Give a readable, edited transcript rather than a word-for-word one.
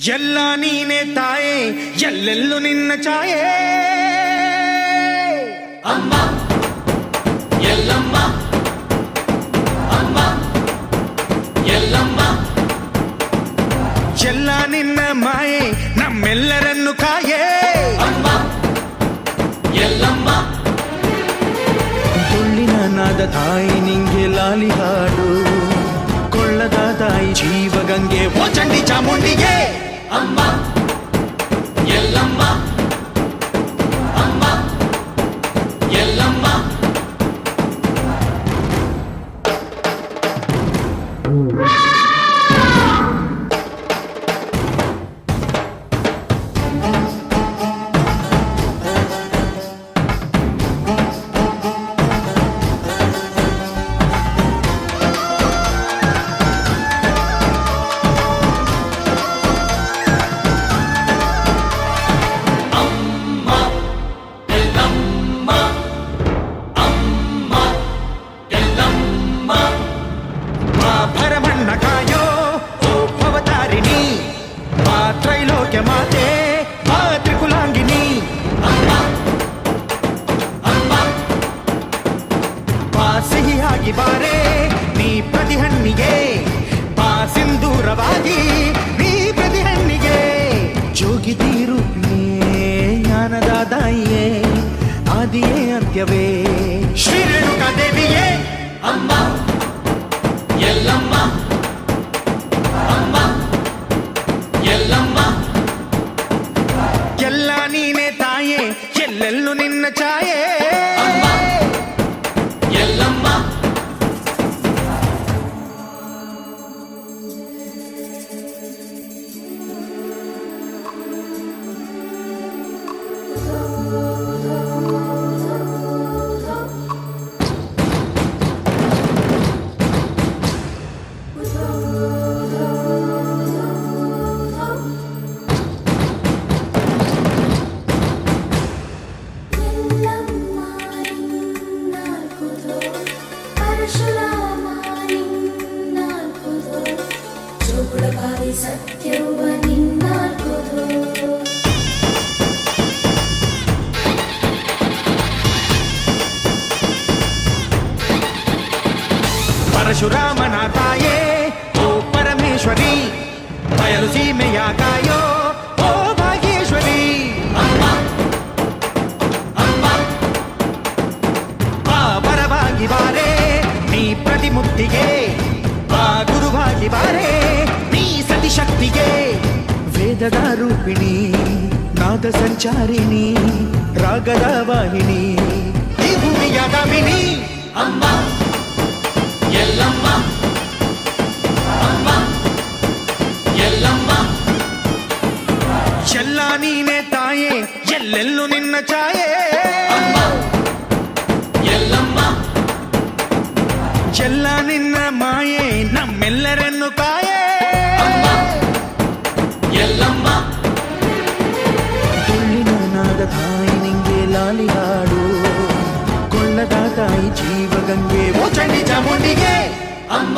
ಎಲ್ಲ ನೀನೆ ತಾಯೇ ಎಲ್ಲೆಲ್ಲೂ ನಿನ್ನ ಛಾಯೆ ಅಮ್ಮ ಎಲ್ಲಮ್ಮ ಅಮ್ಮ ಎಲ್ಲಮ್ಮ ಎಲ್ಲ ನಿನ್ನ ಮಾಯೆ ನಮ್ಮೆಲ್ಲರನ್ನು ಕಾಯೇ ಅಮ್ಮ ಎಲ್ಲಮ್ಮ ತುಳ್ಳಿನ ನಾದ ತಾಯಿ ನಿಂಗೆ ಲಾಲಿ ಹಾಡು ಕೊಳ್ಳದ ತಾಯಿ ಜೀವಗಂಗೆ ಓ ಚಂಡಿ ಚಾಮುಂಡಿಗೆ ಅಮ್ಮ ಎಲ್ಲಮ್ಮ ಅಮ್ಮ ಎಲ್ಲಮ್ಮ ಸಿಹಿಯಾಗಿ ಬಾರೆ ನೀ ಪ್ರತಿಹಣ್ಣಿಗೆ ಬಾ ಸಿಂಧೂರವಾಗಿ ನೀ ಪ್ರತಿಹಣ್ಣಿಗೆ ಜೋಗಿತಿ ರೂಪಿಯೇ ಜ್ಞಾನದ ದಾಯಿಯೇ ಆದಿಯೇ ಅಂತ್ಯವೇ ಶ್ರೀ ರೇಣುಕಾ ದೇವಿಯೇ ಅಮ್ಮ ಎಲ್ಲಮ್ಮ ಅಮ್ಮ ಎಲ್ಲಮ್ಮ ಎಲ್ಲ ನೀನೆ ತಾಯೇ ಎಲ್ಲೆಲ್ಲೂ ನಿನ್ನ ಛಾಯೆ ಅಮ್ಮ ಎಲ್ಲಮ್ಮ ಪರಶುರಾಮನ ತಾಯೇ ಓ ಪರಮೇಶ್ವರಿ ಬಯಲು ಸೀಮೆಯ ಕಾಯೋ ಓ ಭಾಗೇಶ್ವರಿ ಅಮ್ಮ ಅಮ್ಮ ಬಾ ಬರವಾಗಿ ಬಾರೆ ನೀ ಪ್ರತಿಮುಕ್ತಿಗೆ ಬಾ ಗುರುವಾಗಿ ಬಾರೆ ನೀ ಸತಿಶಕ್ತಿಗೆ ವೇದದ ರೂಪಿಣಿ ನಾದ ಸಂಚಾರಿಣಿ ರಾಗದ ವಾಹಿನಿ ಈ ಭೂಮಿಯ ದಾಮಿನಿ ಅಮ್ಮ ಎಲ್ಲಮ್ಮ ಅಮ್ಮ ಎಲ್ಲಮ್ಮ ಎಲ್ಲ ನೀನೆ ತಾಯೇ ಎಲ್ಲೆಲ್ಲೂ ನಿನ್ನ ಛಾಯೆ ಅಮ್ಮ ಎಲ್ಲಮ್ಮ ಎಲ್ಲ ನಿನ್ನ ಮಾಯೆ ನಮ್ಮೆಲ್ಲರನ್ನು ಕಾಯೇ ಅಮ್ಮ ಎಲ್ಲಮ್ಮ ತುಳ್ಳಿನ ನಾದ ತಾಯಿ ನಿಂಗೆ ಲಾಲಿ ಹಾಡು ಕೊಳ್ಳದ ತಾಯಿ ಜೀವಗಂಗೆ ಓ ಚಂಡಿ ಚಾಮುಂಡಿಗೆ ಅಮ್ಮ